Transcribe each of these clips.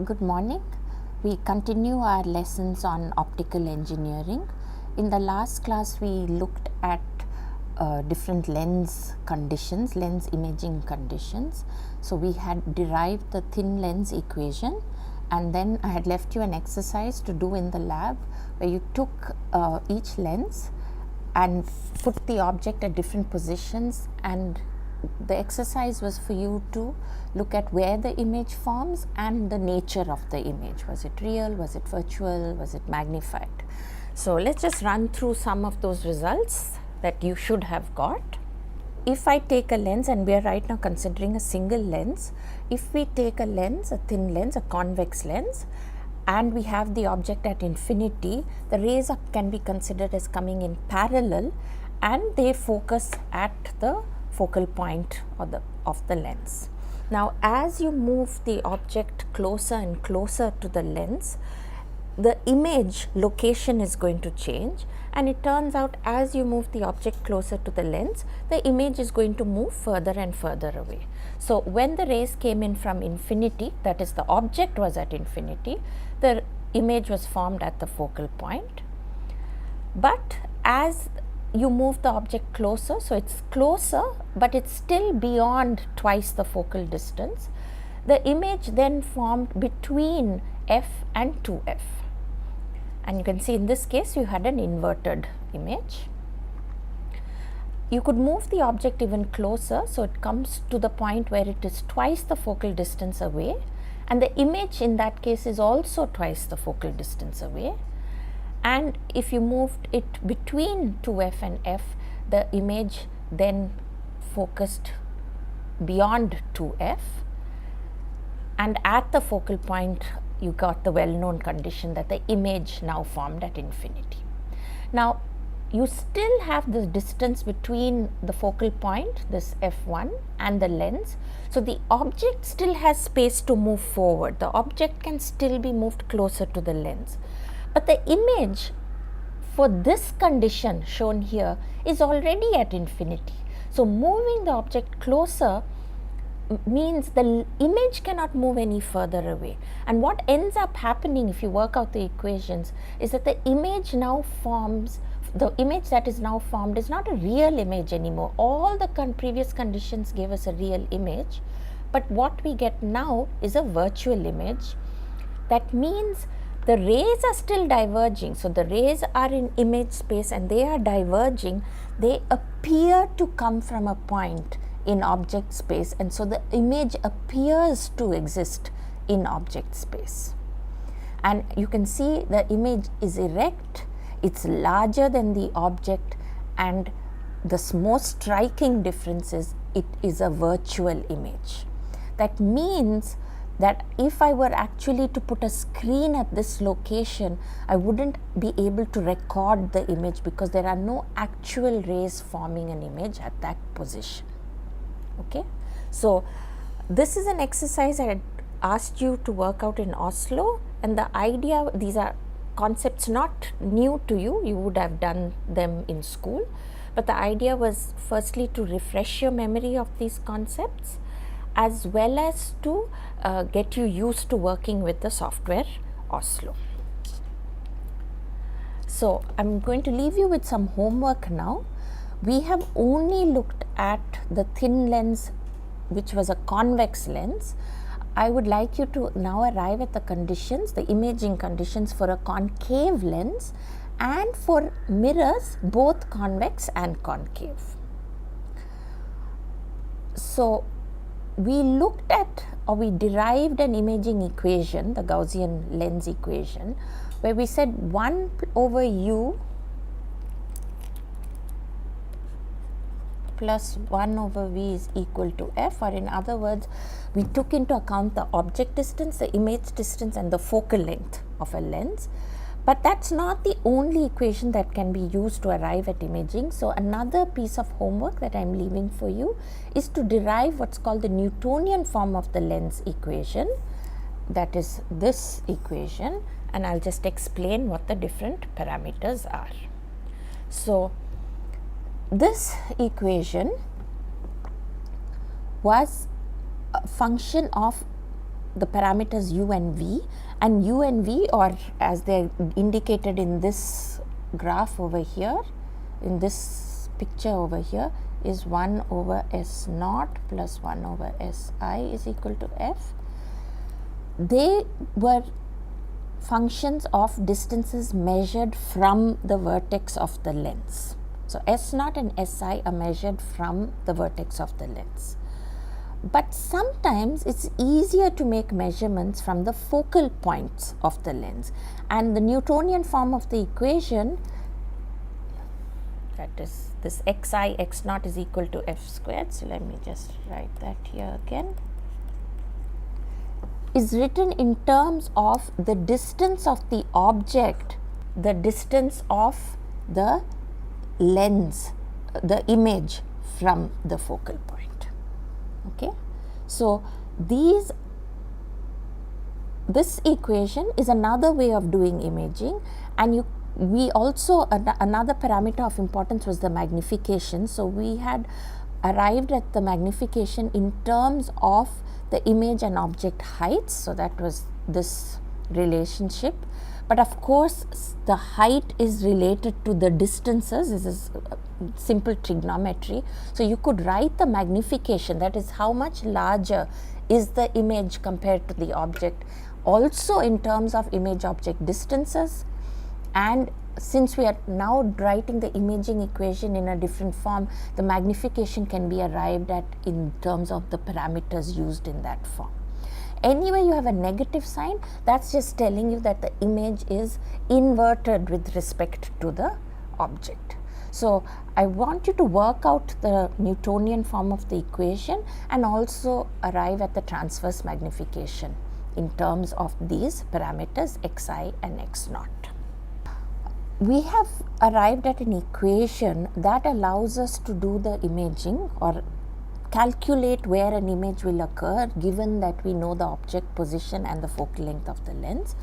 Good morning. We continue our lessons on optical engineering. In the last class, we looked at different lens conditions, lens imaging conditions. So, we had derived the thin lens equation, and then I had left you an exercise to do in the lab where you took each lens and put the object at different positions, and the exercise was for you to look at where the image forms and the nature of the image. Was it real? Was it virtual? Was it magnified? So, let us just run through some of those results that you should have got. If I take a lens, and we are right now considering a single lens, if we take a lens, a thin lens, a convex lens, and we have the object at infinity, the rays can be considered as coming in parallel, and they focus at the focal point of the lens. Now, as you move the object closer and closer to the lens, the image location is going to change, and it turns out as you move the object closer to the lens, the image is going to move further and further away. So, when the rays came in from infinity, that is, the object was at infinity, the image was formed at the focal point. But as you move the object closer, so it's closer, but it's still beyond twice the focal distance, the image then formed between f and 2f. And you can see in this case you had an inverted image. You could move the object even closer, so it comes to the point where it is twice the focal distance away, and the image in that case is also twice the focal distance away. And if you moved it between 2f and f, the image then focused beyond 2f, and at the focal point you got the well-known condition that the image now formed at infinity. Now, you still have the distance between the focal point, this f1, and the lens. So, the object still has space to move forward. The object can still be moved closer to the lens. But the image for this condition shown here is already at infinity. So, moving the object closer means the image cannot move any further away. And what ends up happening if you work out the equations is that the image now forms, the image that is now formed is not a real image anymore. All the previous conditions gave us a real image, but what we get now is a virtual image. That means the rays are still diverging. So, the rays are in image space and they are diverging. They appear to come from a point in object space, and so the image appears to exist in object space. And you can see the image is erect, it's larger than the object, and the most striking difference is it is a virtual image. That means that if I were actually to put a screen at this location, I wouldn't be able to record the image because there are no actual rays forming an image at that position. Okay. So, this is an exercise I had asked you to work out in Oslo, and the idea, these are concepts not new to you, you would have done them in school, but the idea was firstly to refresh your memory of these concepts, as well as to get you used to working with the software Oslo. So, I am going to leave you with some homework now. We have only looked at the thin lens, which was a convex lens. I would like you to now arrive at the conditions, the imaging conditions for a concave lens and for mirrors, both convex and concave. So, we looked at, or we derived an imaging equation, the Gaussian lens equation, where we said 1 over u plus 1 over v is equal to f, or in other words, we took into account the object distance, the image distance, and the focal length of a lens. But that's not the only equation that can be used to arrive at imaging. So, another piece of homework that I am leaving for you is to derive what's called the Newtonian form of the lens equation, that is this equation, and I'll just explain what the different parameters are. So, this equation was a function of the parameters u and v, and u and v, or as they are indicated in this graph over here, in this picture over here, is 1 over S naught plus 1 over Si is equal to f. They were functions of distances measured from the vertex of the lens. So, S naught and Si are measured from the vertex of the lens. But sometimes it's easier to make measurements from the focal points of the lens, and the Newtonian form of the equation, that is this xi x naught is equal to f squared. So, let me just write that here again, is written in terms of the distance of the object, the distance of the lens, the image from the focal point. Okay. So, this equation is another way of doing imaging, and we also another parameter of importance was the magnification. So, we had arrived at the magnification in terms of the image and object heights. So, that was this relationship, but of course, the height is related to the distances. This is simple trigonometry. So, you could write the magnification, that is how much larger is the image compared to the object, also in terms of image object distances. And since we are now writing the imaging equation in a different form, the magnification can be arrived at in terms of the parameters used in that form. Anyway, you have a negative sign, that's just telling you that the image is inverted with respect to the object. So, I want you to work out the Newtonian form of the equation and also arrive at the transverse magnification in terms of these parameters xi and x naught. We have arrived at an equation that allows us to do the imaging or calculate where an image will occur, given that we know the object position and the focal length of the lens.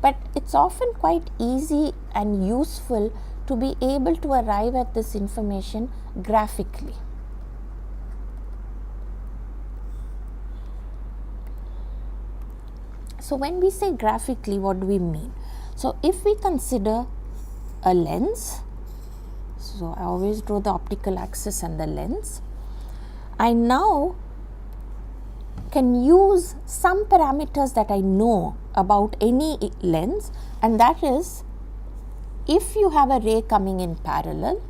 But it's often quite easy and useful to be able to arrive at this information graphically. So, when we say graphically, what do we mean? So, if we consider a lens, so I always draw the optical axis and the lens, I now can use some parameters that I know about any lens, and that is, if you have a ray coming in parallel,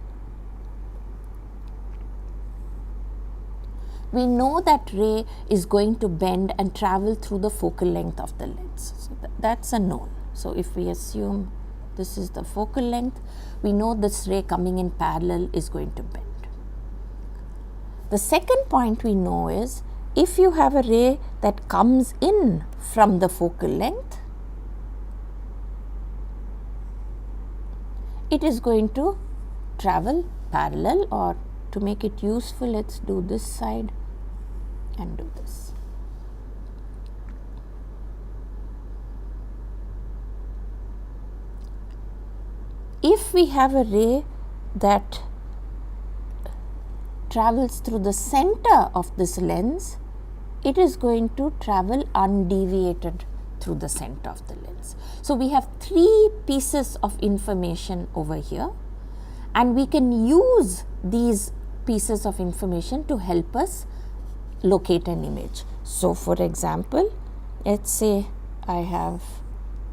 we know that ray is going to bend and travel through the focal length of the lens. So, that's a known. So, if we assume this is the focal length, we know this ray coming in parallel is going to bend. The second point we know is, if you have a ray that comes in from the focal length, it is going to travel parallel, or to make it useful, let's do this side and do this. If we have a ray that travels through the center of this lens, it is going to travel undeviated through the center of the lens. So, we have three pieces of information over here, and we can use these pieces of information to help us locate an image. So, for example, let's say I have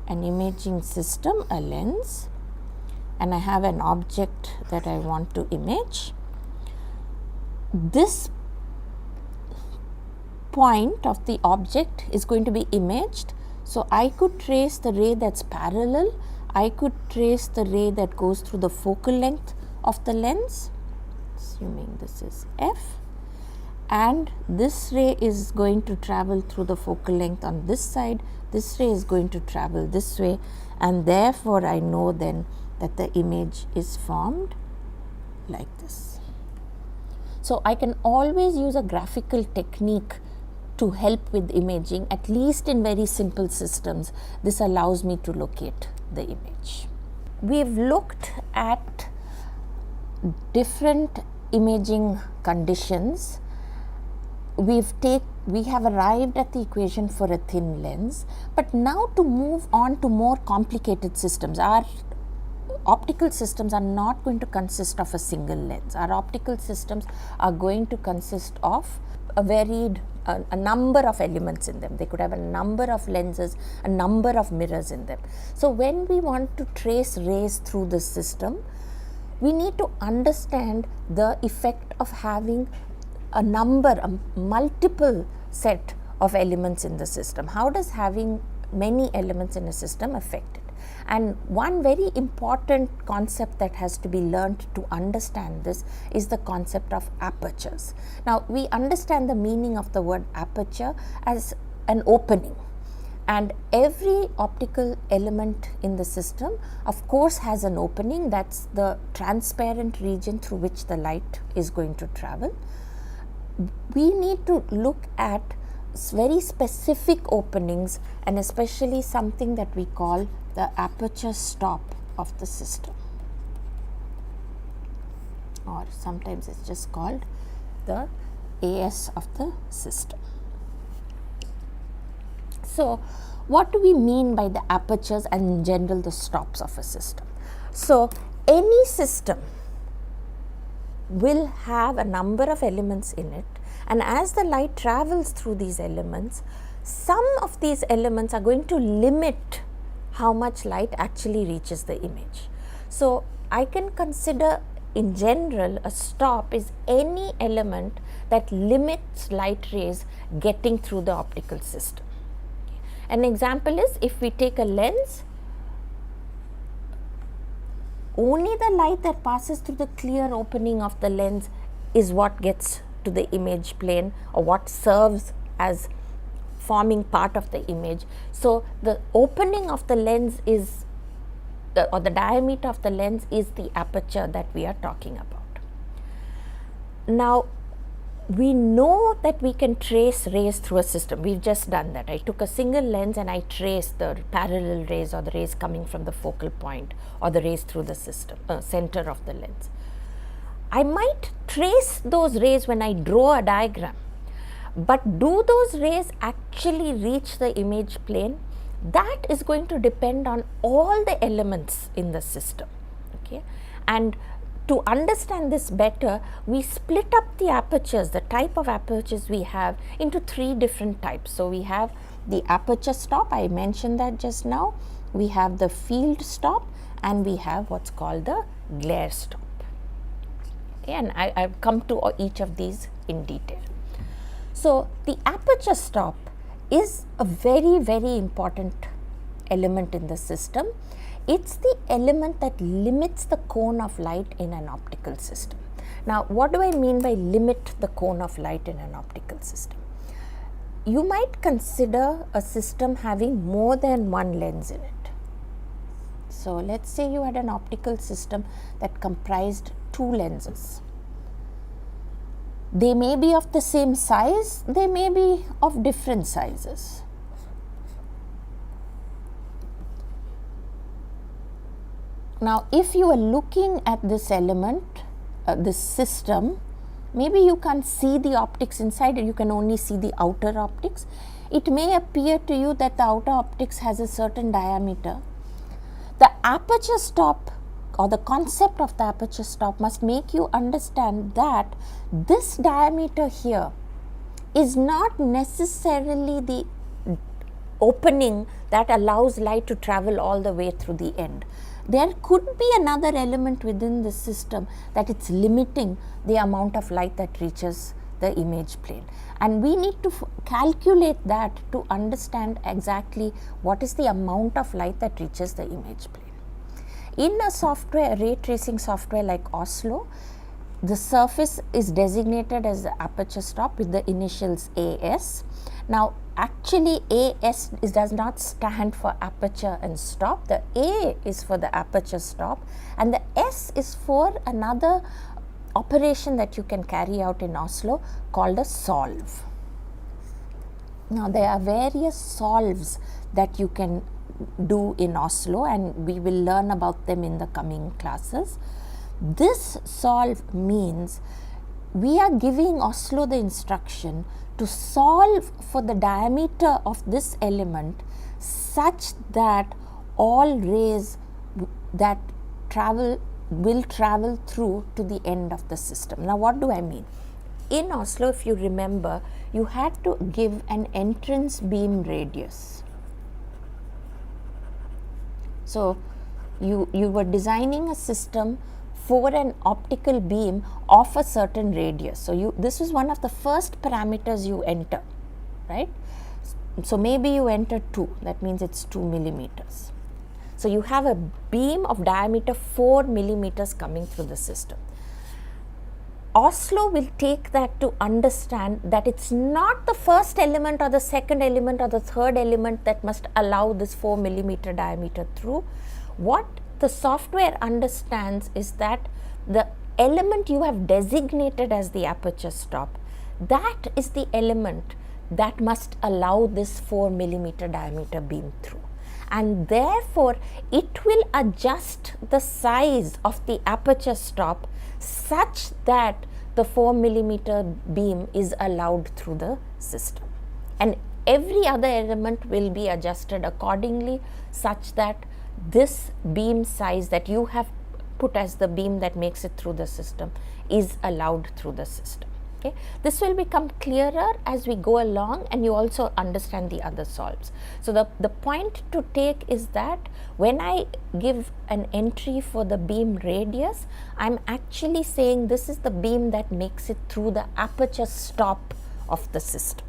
an imaging system, a lens, and I have an object that I want to image. This point of the object is going to be imaged. So, I could trace the ray that's parallel, I could trace the ray that goes through the focal length of the lens, assuming this is f, and this ray is going to travel through the focal length on this side, this ray is going to travel this way, and therefore, I know then that the image is formed like this. So, I can always use a graphical technique to help with imaging, at least in very simple systems. This allows me to locate the image. We've looked at different imaging conditions. We've we have arrived at the equation for a thin lens, but now to move on to more complicated systems, our optical systems are not going to consist of a single lens. Our optical systems are going to consist of a number of elements in them. They could have a number of lenses, a number of mirrors in them. So when we want to trace rays through the system, we need to understand the effect of having a multiple set of elements in the system. How does having many elements in a system affect it? And one very important concept that has to be learned to understand this is the concept of apertures. Now, we understand the meaning of the word aperture as an opening, and every optical element in the system of course has an opening. That's the transparent region through which the light is going to travel. We need to look at very specific openings, and especially something that we call the aperture stop of the system, or sometimes it's just called the AS of the system. So what do we mean by the apertures and in general the stops of a system? So any system will have a number of elements in it, and as the light travels through these elements, some of these elements are going to limit how much light actually reaches the image. So I can consider in general a stop is any element that limits light rays getting through the optical system. An example is, if we take a lens, only the light that passes through the clear opening of the lens is what gets to the image plane, or what serves as forming part of the image. So the opening of the lens is or the diameter of the lens is the aperture that we are talking about. Now we know that we can trace rays through a system. We've just done that. I took a single lens and I traced the parallel rays, or the rays coming from the focal point, or the rays through the system center of the lens. I might trace those rays when I draw a diagram, but do those rays actually reach the image plane? That is going to depend on all the elements in the system. Okay, and to understand this better, we split up the apertures, the type of apertures we have, into three different types. So we have the aperture stop, I mentioned that just now, we have the field stop, and we have what's called the glare stop. Okay, and I've come to each of these in detail. So the aperture stop is a very, very important element in the system. It's the element that limits the cone of light in an optical system. Now, what do I mean by limit the cone of light in an optical system? You might consider a system having more than one lens in it. So let's say you had an optical system that comprised two lenses. They may be of the same size, they may be of different sizes. Now, if you are looking at this element, this system, maybe you can't see the optics inside, you can only see the outer optics. It may appear to you that the outer optics has a certain diameter. The aperture stop, or the concept of the aperture stop, must make you understand that this diameter here is not necessarily the opening that allows light to travel all the way through the end. There could be another element within the system that it's limiting the amount of light that reaches the image plane, and we need to calculate that to understand exactly what is the amount of light that reaches the image plane. In a software, a ray tracing software like Oslo, the surface is designated as the aperture stop with the initials AS. Now, actually AS does not stand for aperture and stop. The A is for the aperture stop, and the S is for another operation that you can carry out in Oslo called a solve. Now, there are various solves that you can do in Oslo, and we will learn about them in the coming classes. This solve means we are giving Oslo the instruction to solve for the diameter of this element such that all rays that will travel through to the end of the system. Now, what do I mean? In Oslo, if you remember, you had to give an entrance beam radius. So, you were designing a system for an optical beam of a certain radius. So, this was one of the first parameters you enter, right? So, maybe you enter 2, that means it's 2 millimeters. So, you have a beam of diameter 4 millimeters coming through the system. Oslo will take that to understand that it's not the first element or the second element or the third element that must allow this 4 millimeter diameter through. What the software understands is that the element you have designated as the aperture stop, that is the element that must allow this 4 millimeter diameter beam through. And therefore, it will adjust the size of the aperture stop such that the 4 millimeter beam is allowed through the system. And every other element will be adjusted accordingly such that this beam size that you have put as the beam that makes it through the system is allowed through the system. Okay. This will become clearer as we go along, and you also understand the other solves. So, the point to take is that when I give an entry for the beam radius, I am actually saying this is the beam that makes it through the aperture stop of the system.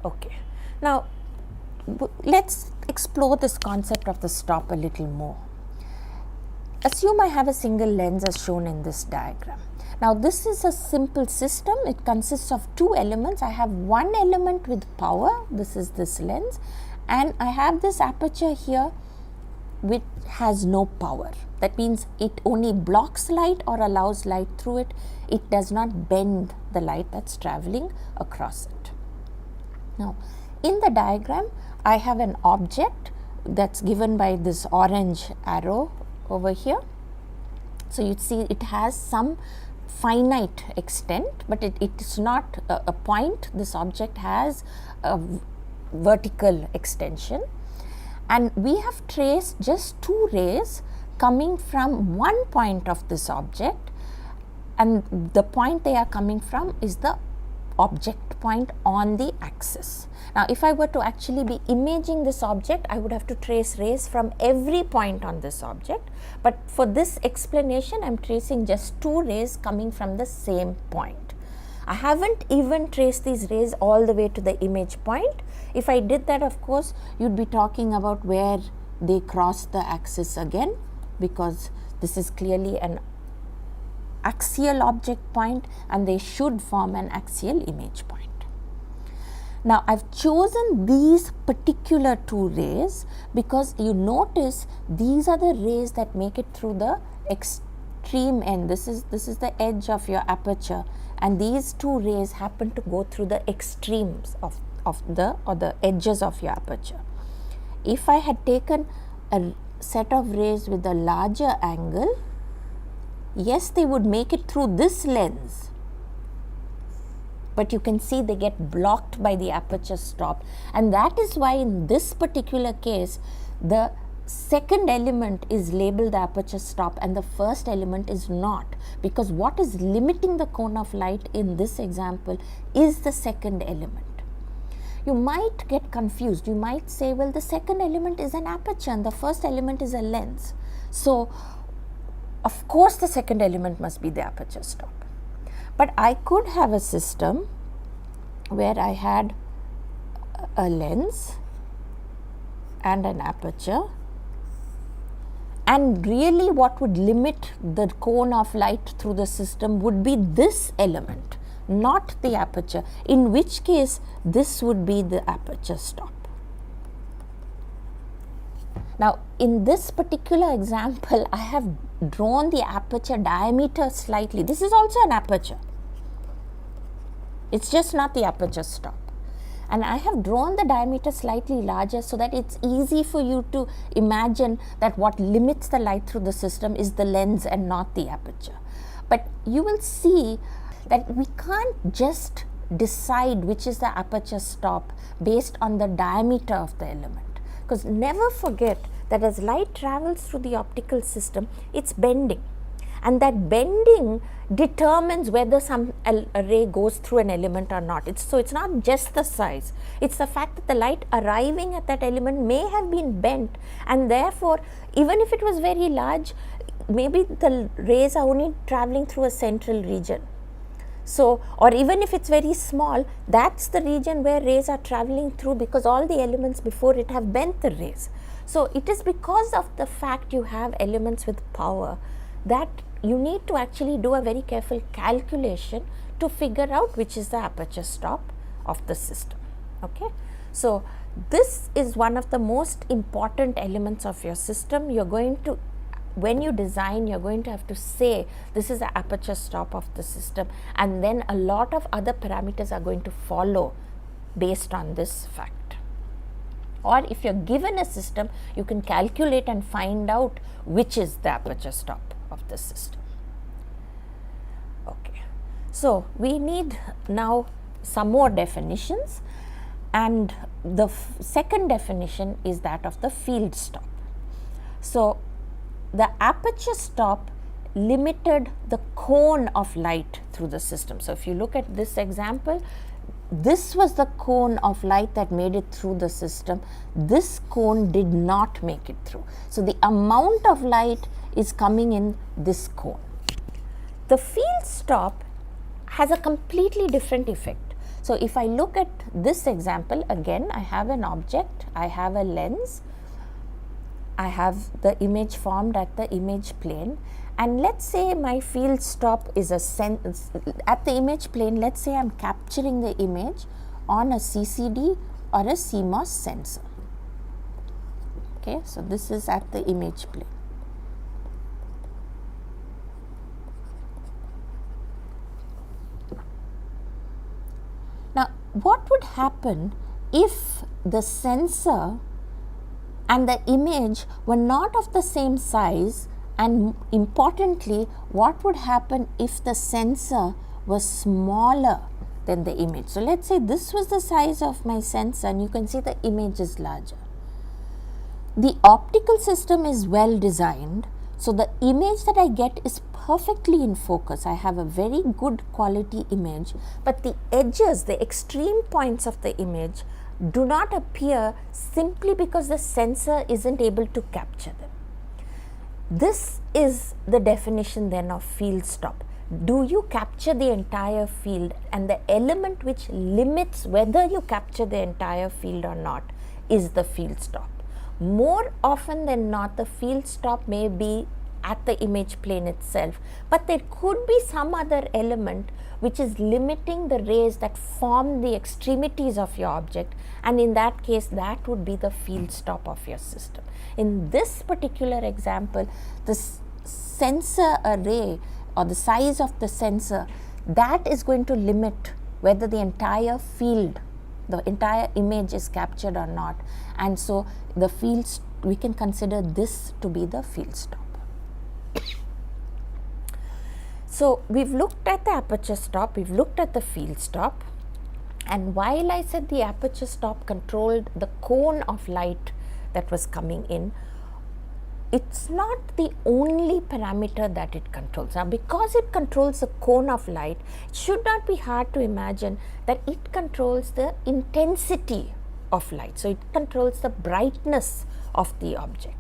Okay. Now, let's explore this concept of the stop a little more. Assume I have a single lens as shown in this diagram. Now, this is a simple system. It consists of 2 elements. I have one element with power, this is this lens, and I have this aperture here which has no power. That means it only blocks light or allows light through it. It does not bend the light that's traveling across it. Now, in the diagram, I have an object that's given by this orange arrow over here. So, you see it has some finite extent, but it is not a point. This object has a vertical extension, and we have traced just 2 rays coming from one point of this object, and the point they are coming from is the object point on the axis. Now, if I were to actually be imaging this object, I would have to trace rays from every point on this object, but for this explanation I am tracing just 2 rays coming from the same point. I haven't even traced these rays all the way to the image point. If I did that, of course, you would be talking about where they cross the axis again, because this is clearly an axial object point and they should form an axial image point. Now, I have chosen these particular 2 rays because you notice these are the rays that make it through the extreme end. This is the edge of your aperture, and these 2 rays happen to go through the extremes of the edges of your aperture. If I had taken a set of rays with a larger angle, yes, they would make it through this lens, but you can see they get blocked by the aperture stop, and that is why in this particular case the second element is labeled the aperture stop and the first element is not, because what is limiting the cone of light in this example is the second element. You might get confused. You might say, well, the second element is an aperture and the first element is a lens. So, of course, the second element must be the aperture stop. But I could have a system where I had a lens and an aperture, and really what would limit the cone of light through the system would be this element, not the aperture, in which case this would be the aperture stop. Now, in this particular example, I have drawn the aperture diameter slightly. This is also an aperture. It's just not the aperture stop. And I have drawn the diameter slightly larger so that it's easy for you to imagine that what limits the light through the system is the lens and not the aperture. But you will see that we can't just decide which is the aperture stop based on the diameter of the element, because never forget that as light travels through the optical system, it's bending, and that bending determines whether some a ray goes through an element or not. So it's not just the size, it's the fact that the light arriving at that element may have been bent, and therefore even if it was very large, maybe the rays are only traveling through a central region. So, or even if it's very small, that's the region where rays are traveling through, because all the elements before it have bent the rays. So it is because of the fact you have elements with power that you need to actually do a very careful calculation to figure out which is the aperture stop of the system. Okay. So this is one of the most important elements of your system. You're going to, when you design, you're going to have to say this is the aperture stop of the system, and then a lot of other parameters are going to follow based on this fact. Or if you're given a system, you can calculate and find out which is the aperture stop of the system. Okay. So we need now some more definitions, and the second definition is that of the field stop. So the aperture stop limited the cone of light through the system. So if you look at this example, this was the cone of light that made it through the system. This cone did not make it through. So the amount of light is coming in this cone. The field stop has a completely different effect. So if I look at this example, again I have an object, I have a lens, I have the image formed at the image plane, and let's say my field stop is at the image plane. Let's say I'm capturing the image on a CCD or a CMOS sensor. Okay, so this is at the image plane. Now, what would happen if the sensor and the image were not of the same size, and importantly, what would happen if the sensor was smaller than the image? So let's say this was the size of my sensor, and you can see the image is larger. The optical system is well designed, so the image that I get is perfectly in focus. I have a very good quality image, but the edges, the extreme points of the image do not appear simply because the sensor isn't able to capture them. This is the definition then of field stop. Do you capture the entire field? And the element which limits whether you capture the entire field or not is the field stop. More often than not, the field stop may be at the image plane itself, but there could be some other element which is limiting the rays that form the extremities of your object, and in that case that would be the field stop of your system. In this particular example, the sensor array or the size of the sensor, that is going to limit whether the entire field, the entire image is captured or not, and so the fields, we can consider this to be the field stop. So we've looked at the aperture stop, we've looked at the field stop, and while I said the aperture stop controlled the cone of light that was coming in, it's not the only parameter that it controls. Now, because it controls the cone of light, it should not be hard to imagine that it controls the intensity of light. So it controls the brightness of the object.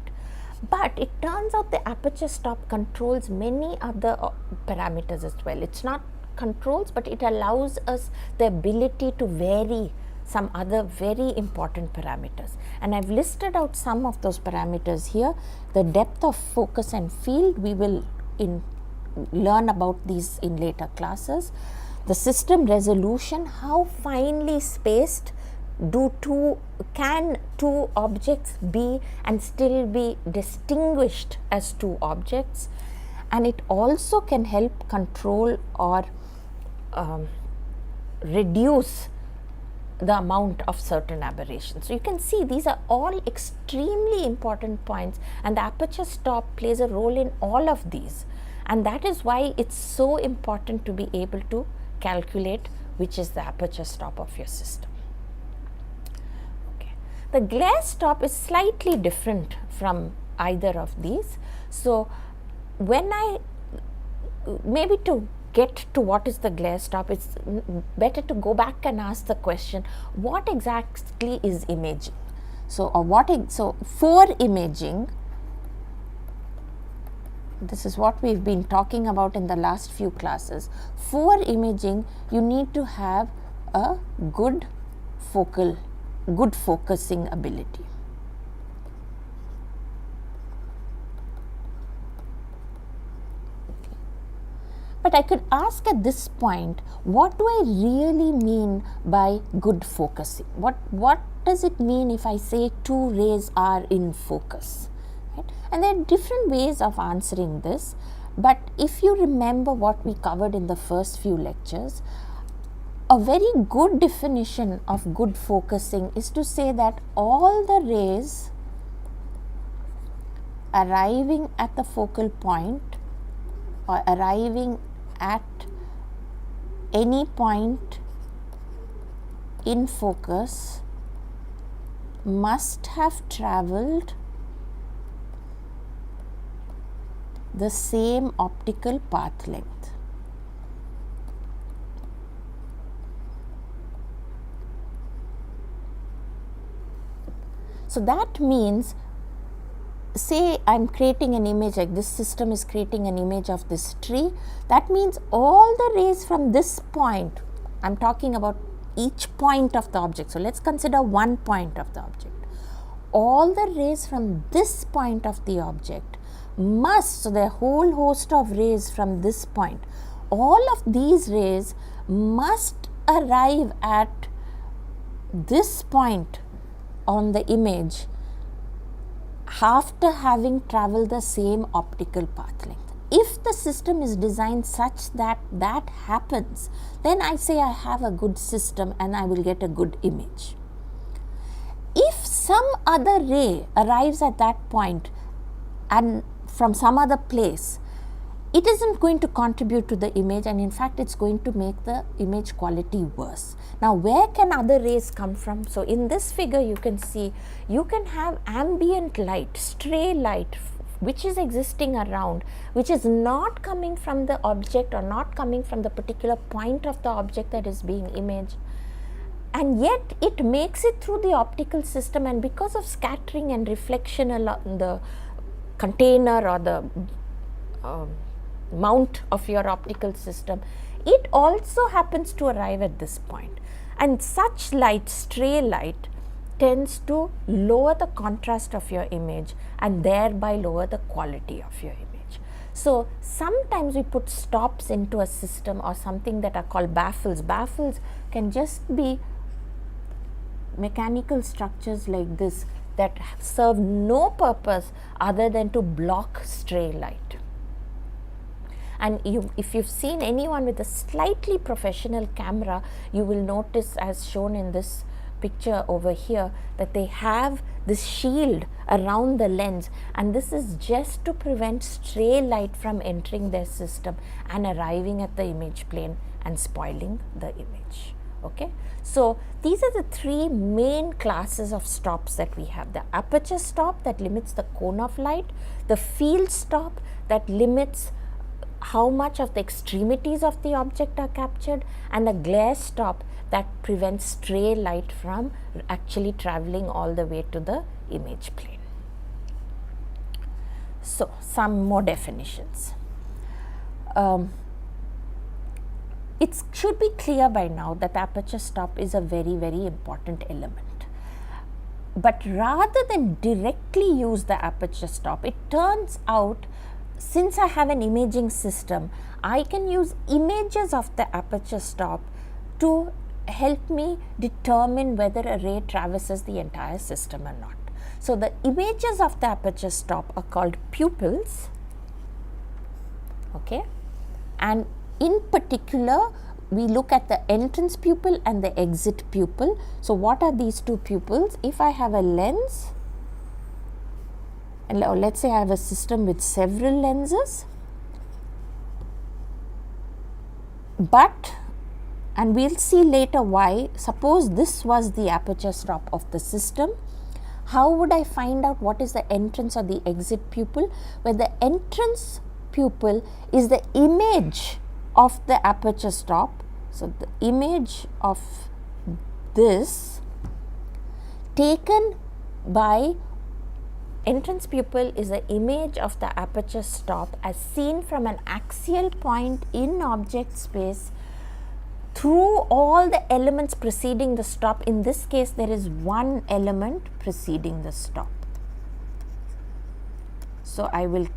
But it turns out the aperture stop controls many other parameters as well. It's not controls, but it allows us the ability to vary some other very important parameters. And I've listed out some of those parameters here. The depth of focus and field, we will learn about these in later classes. The system resolution, how finely spaced can two objects be and still be distinguished as two objects, and it also can help control or reduce the amount of certain aberrations. So you can see these are all extremely important points, and the aperture stop plays a role in all of these. and that is why it's so important to be able to calculate which is the aperture stop of your system. Okay. The glare stop is slightly different from either of these. So, when I maybe to get to what is the glare stop, it's better to go back and ask the question, what exactly is imaging? So, for imaging, this is what we've been talking about in the last few classes. For imaging, you need to have a good focusing ability. But I could ask at this point, what do I really mean by good focusing? What does it mean if I say two rays are in focus? Right? And there are different ways of answering this, but if you remember what we covered in the first few lectures, a very good definition of good focusing is to say that all the rays arriving at the focal point or arriving at any point in focus must have travelled the same optical path length. So that means, say I'm creating an image, like this system is creating an image of this tree, that means all the rays from this point, I'm talking about each point of the object, so let's consider one point of the object. All the rays from this point of the object must, so there are a whole host of rays from this point, all of these rays must arrive at this point on the image after having travelled the same optical path length. If the system is designed such that that happens, then I say I have a good system and I will get a good image. If some other ray arrives at that point and from some other place, it isn't going to contribute to the image, and in fact it's going to make the image quality worse. Now, where can other rays come from? So, in this figure you can see, you can have ambient light, stray light which is existing around, which is not coming from the object or not coming from the particular point of the object that is being imaged, and yet it makes it through the optical system, and because of scattering and reflection along the container or the mount of your optical system, it also happens to arrive at this point. And such light, stray light, tends to lower the contrast of your image and thereby lower the quality of your image. So, sometimes we put stops into a system or something that are called baffles. Baffles can just be mechanical structures like this that serve no purpose other than to block stray light. And if you've seen anyone with a slightly professional camera, you will notice, as shown in this picture over here, that they have this shield around the lens, and this is just to prevent stray light from entering their system and arriving at the image plane and spoiling the image. Okay. So, these are the three main classes of stops that we have: the aperture stop that limits the cone of light, the field stop that limits how much of the extremities of the object are captured, and the glare stop that prevents stray light from actually travelling all the way to the image plane. So, some more definitions. It should be clear by now that aperture stop is a very, very important element. But rather than directly use the aperture stop, it turns out, since I have an imaging system, I can use images of the aperture stop to help me determine whether a ray traverses the entire system or not. So, the images of the aperture stop are called pupils, okay, and in particular we look at the entrance pupil and the exit pupil. So, what are these two pupils? If I have a lens, and let's say I have a system with several lenses, But, and we'll see later why, suppose this was the aperture stop of the system, how would I find out what is the entrance or the exit pupil? Where the entrance pupil is the image of the aperture stop. So, the image of this taken by entrance pupil is the image of the aperture stop as seen from an axial point in object space through all the elements preceding the stop. In this case, there is one element preceding the stop. So, I will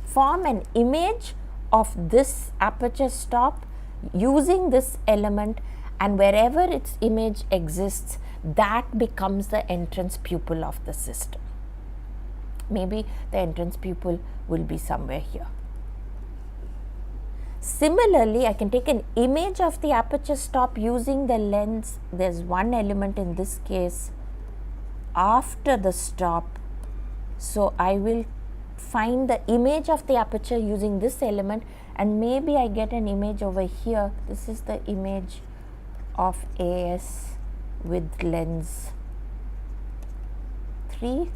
form an image of this aperture stop using this element, and wherever its image exists, that becomes the entrance pupil of the system. Maybe the entrance pupil will be somewhere here. Similarly, I can take an image of the aperture stop using the lens. There is one element in this case after the stop. So, I will find the image of the aperture using this element, and maybe I get an image over here. This is the image of AS with lens 3.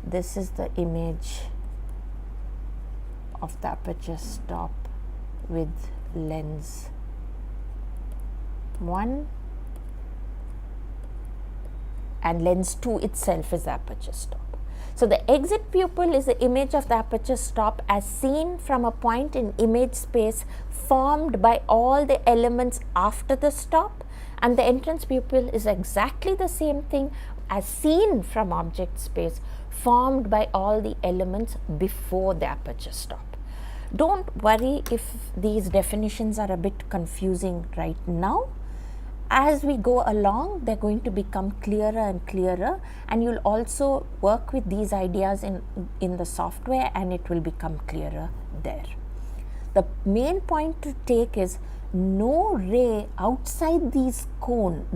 This is the image of the aperture stop with lens 1, and lens 2 itself is the aperture stop. So, the exit pupil is the image of the aperture stop as seen from a point in image space formed by all the elements after the stop, and the entrance pupil is exactly the same thing as seen from object space formed by all the elements before the aperture stop. Don't worry if these definitions are a bit confusing right now. As we go along, they are going to become clearer and clearer, and you will also work with these ideas in the software, and it will become clearer there. The main point to take is no ray outside this cone,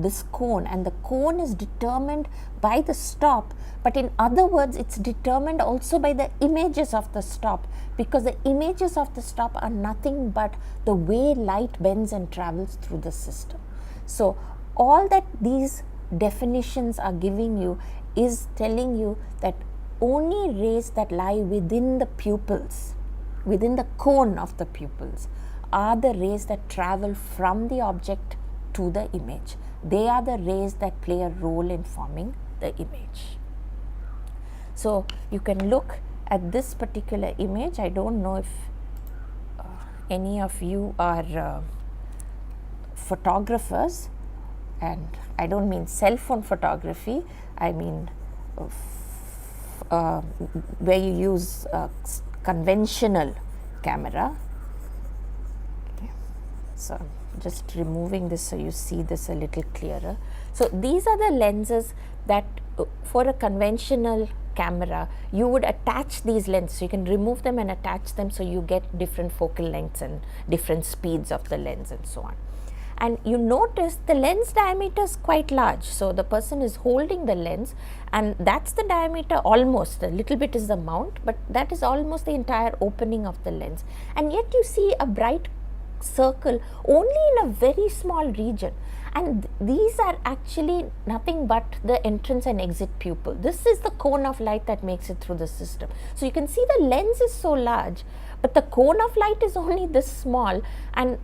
and the cone is determined by the stop, but in other words, it's determined also by the images of the stop, because the images of the stop are nothing but the way light bends and travels through the system. So, all that these definitions are giving you is telling you that only rays that lie within the pupils, within the cone of the pupils, are the rays that travel from the object to the image. They are the rays that play a role in forming the image. So, you can look at this particular image. I don't know if any of you are photographers, and I don't mean cell phone photography, I mean where you use conventional camera. Okay. So, just removing this so you see this a little clearer. So, these are the lenses that for a conventional camera you would attach these lenses. So, you can remove them and attach them, so you get different focal lengths and different speeds of the lens and so on. And you notice the lens diameter is quite large. So, the person is holding the lens, and that's the diameter almost, a little bit is the mount, but that is almost the entire opening of the lens. And yet you see a bright circle only in a very small region, and these are actually nothing but the entrance and exit pupil. This is the cone of light that makes it through the system. So, you can see the lens is so large, but the cone of light is only this small, and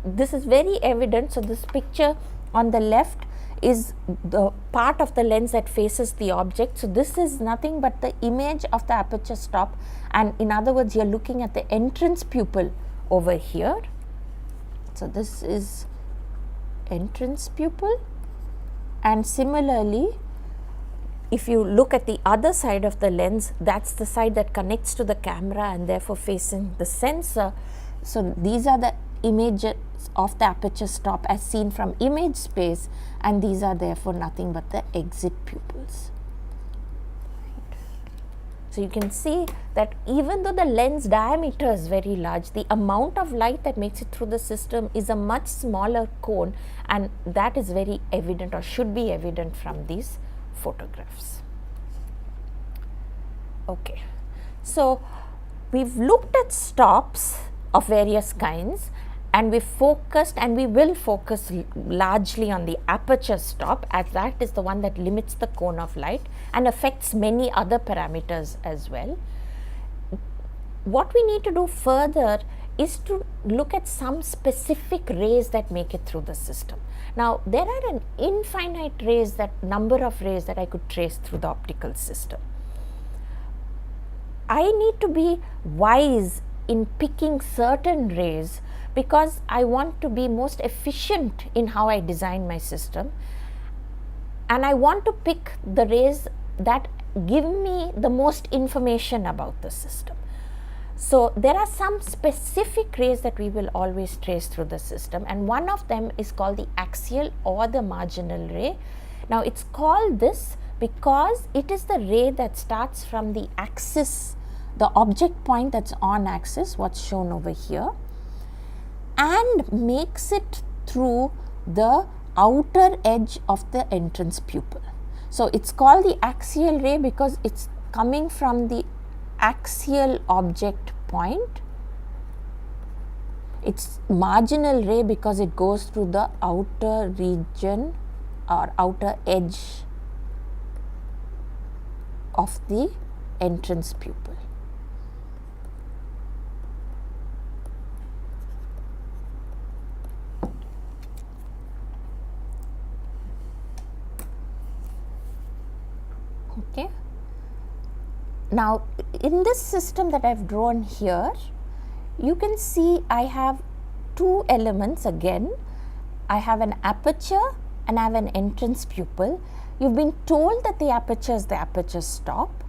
this is very evident. So, this picture on the left is the part of the lens that faces the object. So, this is nothing but the image of the aperture stop, and in other words, you are looking at the entrance pupil over here. So, this is entrance pupil, and similarly, if you look at the other side of the lens, that's the side that connects to the camera and therefore facing the sensor. So, these are the images of the aperture stop as seen from image space, and these are therefore nothing but the exit pupils. So, you can see that even though the lens diameter is very large, the amount of light that makes it through the system is a much smaller cone, and that is very evident or should be evident from these photographs. Okay. So, we've looked at stops of various kinds, and we focused, and we will focus largely on the aperture stop, as that is the one that limits the cone of light and affects many other parameters as well. What we need to do further is to look at some specific rays that make it through the system. Now, there are an infinite number of rays that I could trace through the optical system. I need to be wise in picking certain rays because I want to be most efficient in how I design my system, and I want to pick the rays that give me the most information about the system. So, there are some specific rays that we will always trace through the system, and one of them is called the axial or the marginal ray. Now, it's called this because it is the ray that starts from the axis, the object point that's on axis, what's shown over here, and makes it through the outer edge of the entrance pupil. So, it's called the axial ray because it's coming from the axial object point. It's marginal ray because it goes through the outer region or outer edge of the entrance pupil. Okay. Now, in this system that I have drawn here, you can see I have two elements again. I have an aperture and I have an entrance pupil. You've been told that the aperture is the aperture stop.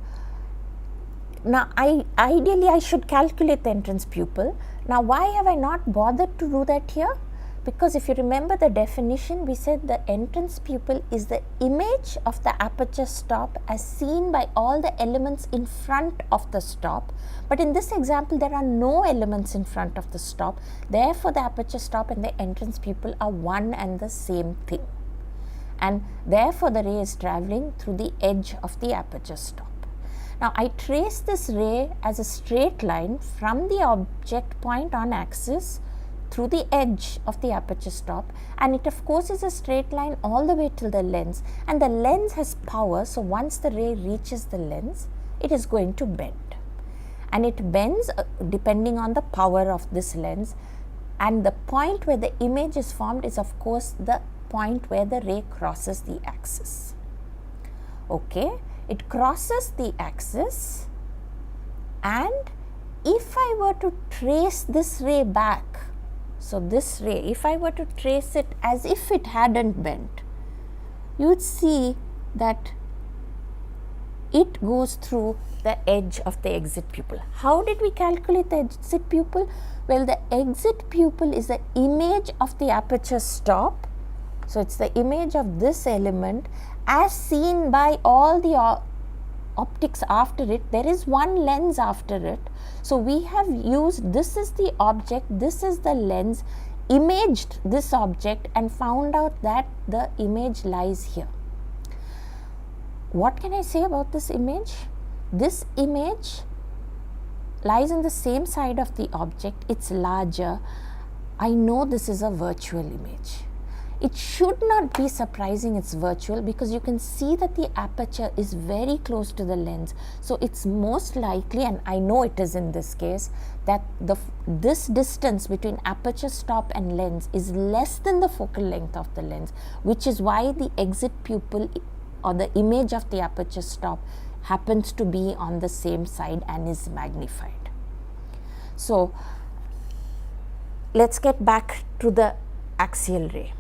Now, ideally I should calculate the entrance pupil. Now, why have I not bothered to do that here? Because if you remember the definition, we said the entrance pupil is the image of the aperture stop as seen by all the elements in front of the stop. But in this example, there are no elements in front of the stop. Therefore, the aperture stop and the entrance pupil are one and the same thing. And therefore, the ray is traveling through the edge of the aperture stop. Now, I trace this ray as a straight line from the object point on axis through the edge of the aperture stop, and it of course is a straight line all the way till the lens, and the lens has power. So, once the ray reaches the lens, it is going to bend, and it bends depending on the power of this lens, and the point where the image is formed is of course the point where the ray crosses the axis. Okay, it crosses the axis, and if I were to trace this ray back, so this ray, if I were to trace it as if it hadn't bent, you would see that it goes through the edge of the exit pupil. How did we calculate the exit pupil? Well, the exit pupil is the image of the aperture stop. So, it's the image of this element as seen by all the optics after it. There is one lens after it. So, we have used, this is the object, this is the lens, imaged this object and found out that the image lies here. What can I say about this image? This image lies on the same side of the object, it's larger. I know this is a virtual image. It should not be surprising it's virtual because you can see that the aperture is very close to the lens. So, it's most likely, and I know it is in this case, that this distance between aperture stop and lens is less than the focal length of the lens, which is why the exit pupil or the image of the aperture stop happens to be on the same side and is magnified. So, let's get back to the axial ray.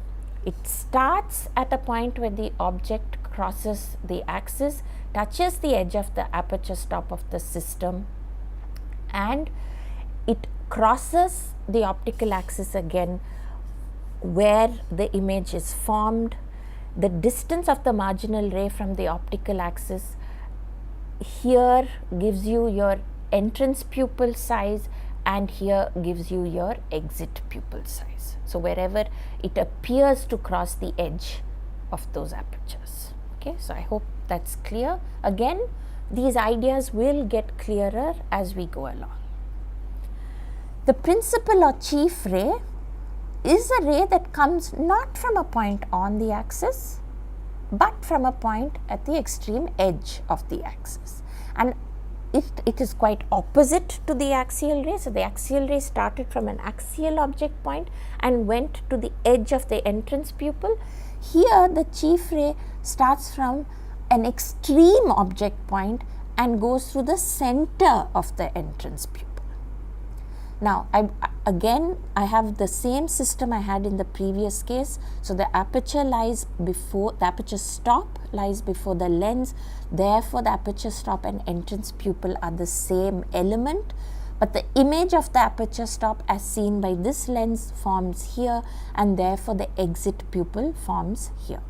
It starts at a point where the object crosses the axis, touches the edge of the aperture stop of the system, and it crosses the optical axis again where the image is formed. The distance of the marginal ray from the optical axis here gives you your entrance pupil size, and here gives you your exit pupil size. So, wherever it appears to cross the edge of those apertures. Okay, so I hope that's clear. Again, these ideas will get clearer as we go along. The principal or chief ray is a ray that comes not from a point on the axis, but from a point at the extreme edge of the axis, and it is quite opposite to the axial ray. So, the axial ray started from an axial object point and went to the edge of the entrance pupil. Here the chief ray starts from an extreme object point and goes through the center of the entrance pupil. Now, I have the same system I had in the previous case. So, the aperture stop lies before the lens, therefore, the aperture stop and entrance pupil are the same element, but the image of the aperture stop as seen by this lens forms here, and therefore, the exit pupil forms here.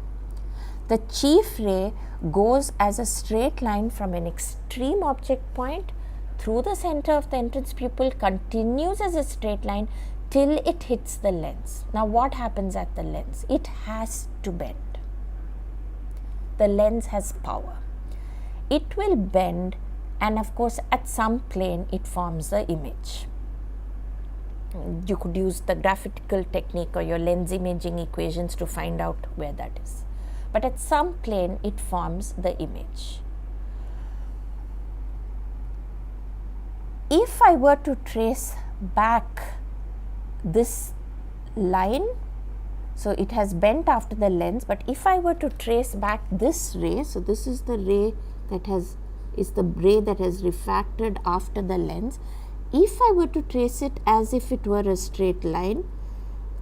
The chief ray goes as a straight line from an extreme object point through the center of the entrance pupil, continues as a straight line till it hits the lens. Now, what happens at the lens? It has to bend. The lens has power. It will bend, and of course, at some plane it forms the image. You could use the graphical technique or your lens imaging equations to find out where that is. But at some plane it forms the image. If I were to trace back this line, so it has bent after the lens, but if I were to trace back this ray, so this is the ray that is the ray that has refracted after the lens. If I were to trace it as if it were a straight line,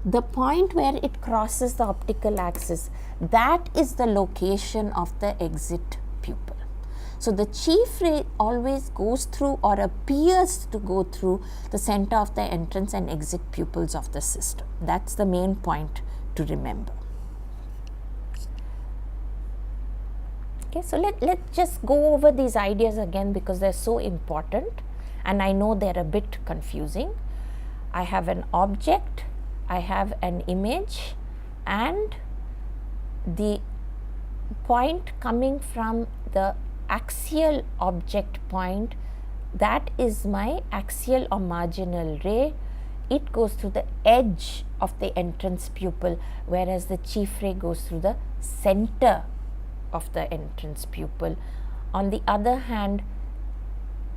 the point where it crosses the optical axis, that is the location of the exit pupil. So, the chief ray always goes through or appears to go through the center of the entrance and exit pupils of the system. That is the main point to remember. Okay, so let's just go over these ideas again because they are so important and I know they are a bit confusing. I have an object, I have an image, and the point coming from the axial object point, that is my axial or marginal ray. It goes through the edge of the entrance pupil, whereas the chief ray goes through the center of the entrance pupil. On the other hand,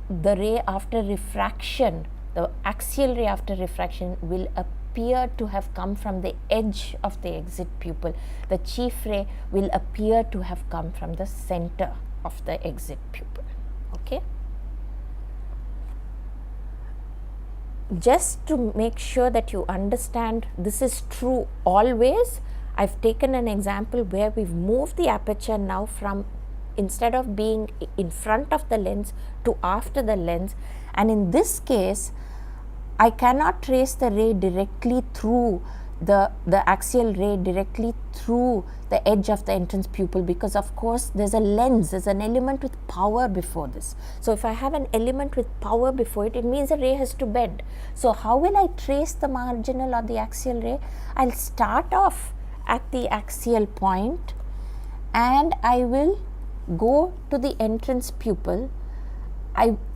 the ray after refraction, the axial ray after refraction will appear to have come from the edge of the exit pupil. The chief ray will appear to have come from the center of the exit pupil. Okay. Just to make sure that you understand this is true always, I have taken an example where we have moved the aperture now from, instead of being in front of the lens, to after the lens, and in this case I cannot trace the ray directly through the axial ray directly through the edge of the entrance pupil, because of course there is a lens, there is an element with power before this. So, if I have an element with power before it, it means the ray has to bend. So, how will I trace the marginal or the axial ray? I will start off at the axial point and I will go to the entrance pupil.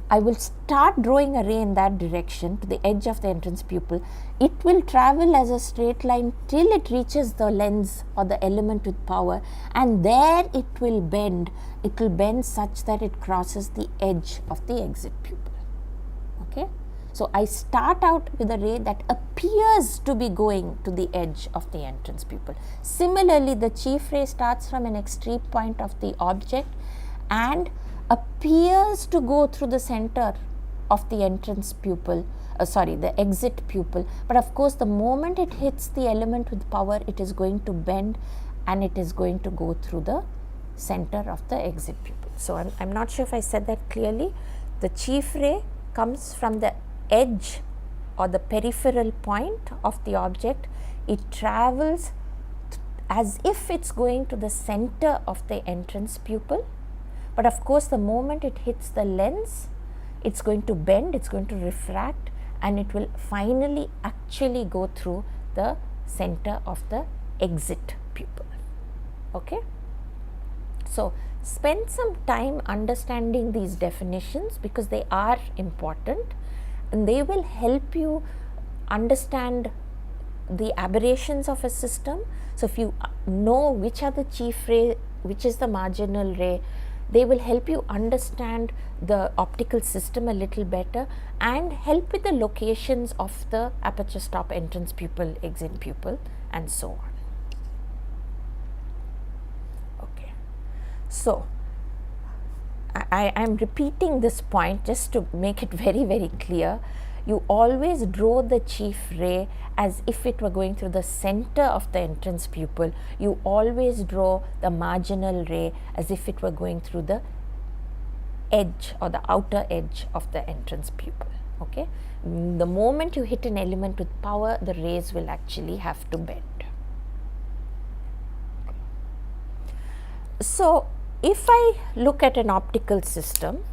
I will start drawing a ray in that direction to the edge of the entrance pupil. It will travel as a straight line till it reaches the lens or the element with power, and there it will bend. It will bend such that it crosses the edge of the exit pupil. Okay. So, I start out with a ray that appears to be going to the edge of the entrance pupil. Similarly, the chief ray starts from an extreme point of the object and appears to go through the center of the entrance pupil, the exit pupil, but of course the moment it hits the element with power, it is going to bend and it is going to go through the center of the exit pupil. So, I am not sure if I said that clearly. The chief ray comes from the edge or the peripheral point of the object. It travels as if it is going to the center of the entrance pupil. But of course, the moment it hits the lens, it is going to bend, it is going to refract, and it will finally actually go through the center of the exit pupil. Okay. So, spend some time understanding these definitions because they are important, and they will help you understand the aberrations of a system. So if you know which are the chief ray, which is the marginal ray, they will help you understand the optical system a little better and help with the locations of the aperture stop, entrance pupil, exit pupil, and so on. Okay. So I am repeating this point just to make it very, very clear. You always draw the chief ray as if it were going through the center of the entrance pupil. You always draw the marginal ray as if it were going through the edge or the outer edge of the entrance pupil. Okay. The moment you hit an element with power, the rays will actually have to bend. So if I look at an optical system,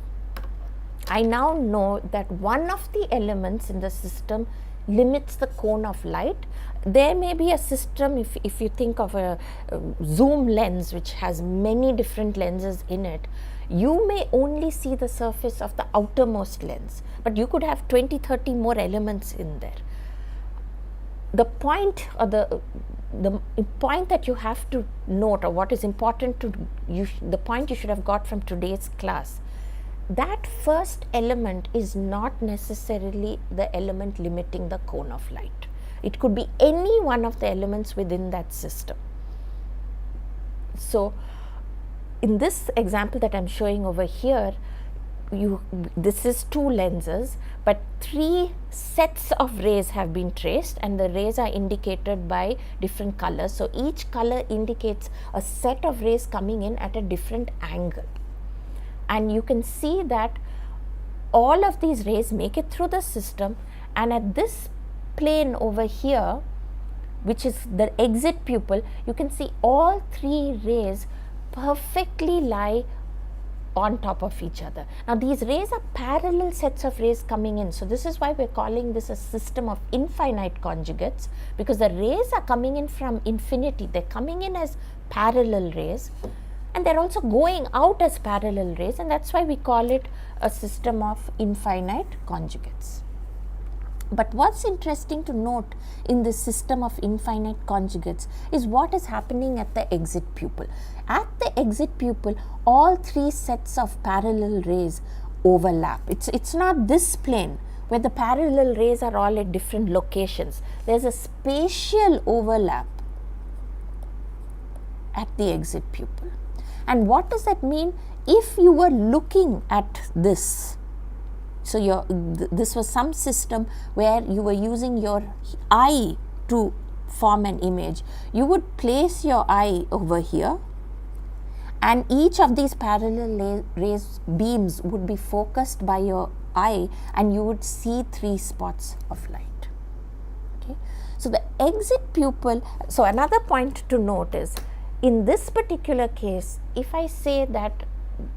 I now know that one of the elements in the system limits the cone of light. There may be a system, if you think of a zoom lens which has many different lenses in it, you may only see the surface of the outermost lens, but you could have 20-30 more elements in there. The point or the point that you have to note, or what is important to you, the point you should have got from today's class, that first element is not necessarily the element limiting the cone of light. It could be any one of the elements within that system. So in this example that I am showing over here, this is 2 lenses, but 3 sets of rays have been traced, and the rays are indicated by different colors. So each color indicates a set of rays coming in at a different angle, and you can see that all of these rays make it through the system, and at this plane over here, which is the exit pupil, you can see all 3 rays perfectly lie on top of each other. Now these rays are parallel sets of rays coming in. So this is why we are calling this a system of infinite conjugates, because the rays are coming in from infinity. They are coming in as parallel rays, and they are also going out as parallel rays, and that is why we call it a system of infinite conjugates. But what's interesting to note in this system of infinite conjugates is what is happening at the exit pupil. At the exit pupil, all 3 sets of parallel rays overlap. It's not this plane where the parallel rays are all at different locations. There's a spatial overlap at the exit pupil. And what does that mean? If you were looking at this, so this was some system where you were using your eye to form an image, you would place your eye over here, and each of these parallel rays beams would be focused by your eye, and you would see 3 spots of light. Okay. So the exit pupil, so another point to note is, in this particular case, if I say that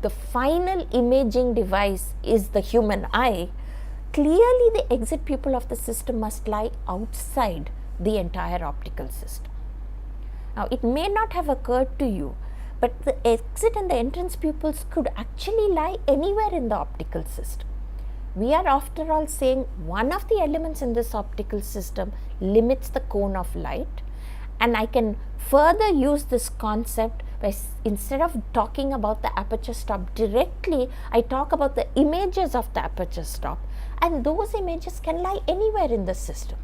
the final imaging device is the human eye, clearly the exit pupil of the system must lie outside the entire optical system. Now it may not have occurred to you, but the exit and the entrance pupils could actually lie anywhere in the optical system. We are after all saying one of the elements in this optical system limits the cone of light, and I can further use this concept by, instead of talking about the aperture stop directly, I talk about the images of the aperture stop, and those images can lie anywhere in the system.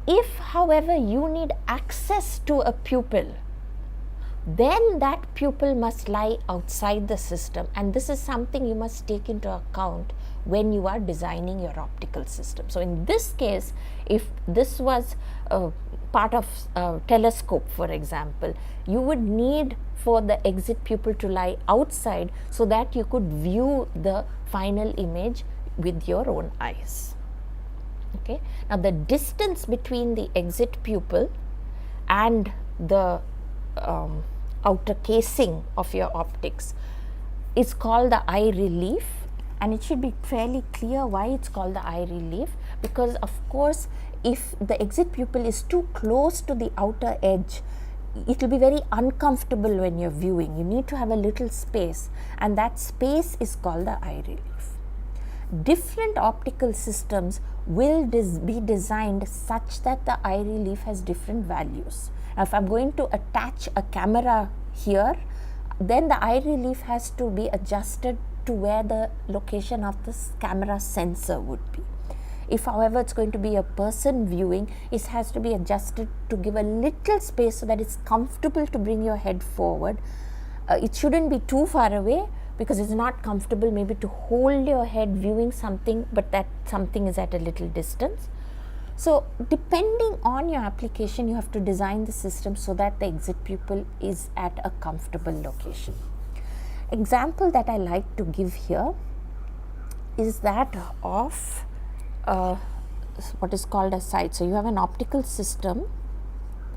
If, however, you need access to a pupil, then that pupil must lie outside the system, and this is something you must take into account when you are designing your optical system. So in this case, if this was part of a telescope, for example, you would need for the exit pupil to lie outside so that you could view the final image with your own eyes. Okay. Now the distance between the exit pupil and the outer casing of your optics is called the eye relief, and it should be fairly clear why it's called the eye relief, because of course if the exit pupil is too close to the outer edge, it will be very uncomfortable when you're viewing. You need to have a little space, and that space is called the eye relief. different optical systems will be designed such that the eye relief has different values. Now, if I'm going to attach a camera here, then the eye relief has to be adjusted to where the location of this camera sensor would be. If, however, it's going to be a person viewing, it has to be adjusted to give a little space so that it's comfortable to bring your head forward. It shouldn't be too far away, because it's not comfortable maybe to hold your head viewing something, but that something is at a little distance. So, depending on your application, you have to design the system so that the exit pupil is at a comfortable location. Example that I like to give here is that of what is called a sight. So, you have an optical system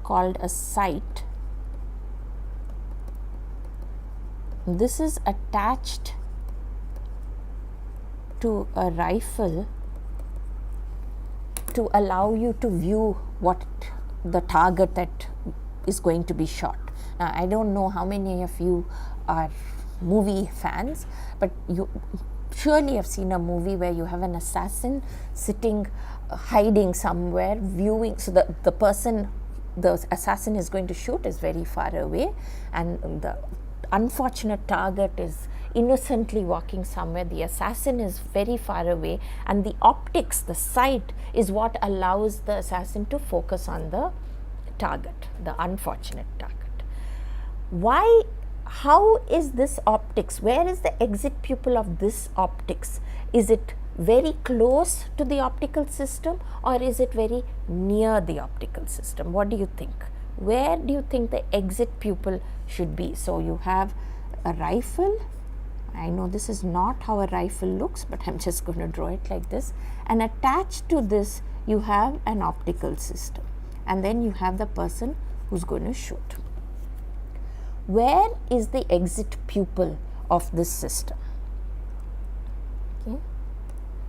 called a sight. This is attached to a rifle to allow you to view what the target that is going to be shot. Now, I don't know how many of you are movie fans, but you surely have seen a movie where you have an assassin sitting, hiding somewhere, viewing. So, the person the assassin is going to shoot is very far away, and the unfortunate target is innocently walking somewhere. The assassin is very far away, and the optics, the sight, is what allows the assassin to focus on the target, the unfortunate target. Why? How is this optics? Where is the exit pupil of this optics? Is it very close to the optical system, or is it very near the optical system? What do you think? Where do you think the exit pupil should be? So, you have a rifle. I know this is not how a rifle looks, but I'm just going to draw it like this. And attached to this, you have an optical system. And then you have the person who's going to shoot. Where is the exit pupil of this system? Okay.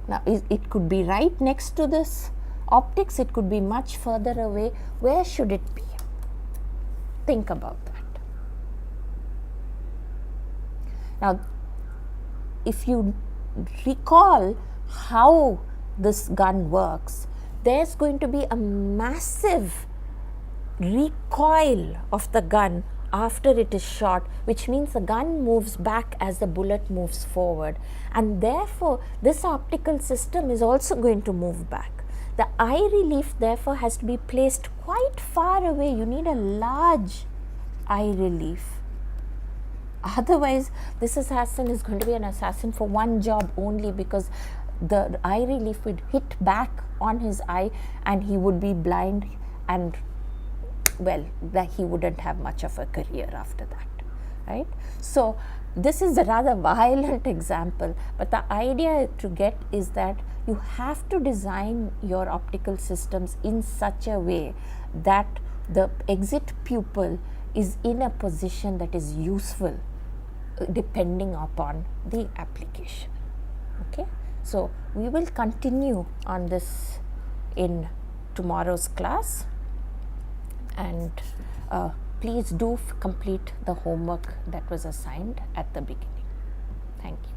Now, it could be right next to this optics. It could be much further away. Where should it be? Think about that. Now, if you recall how this gun works, there's going to be a massive recoil of the gun after it is shot, which means the gun moves back as the bullet moves forward, and therefore this optical system is also going to move back. The eye relief therefore has to be placed quite far away. You need a large eye relief. Otherwise, this assassin is going to be an assassin for one job only, because the eye relief would hit back on his eye and he would be blind, and well, that he wouldn't have much of a career after that, right? So, this is a rather violent example, but the idea to get is that you have to design your optical systems in such a way that the exit pupil is in a position that is useful depending upon the application. Okay, so we will continue on this in tomorrow's class, and please do complete the homework that was assigned at the beginning. Thank you.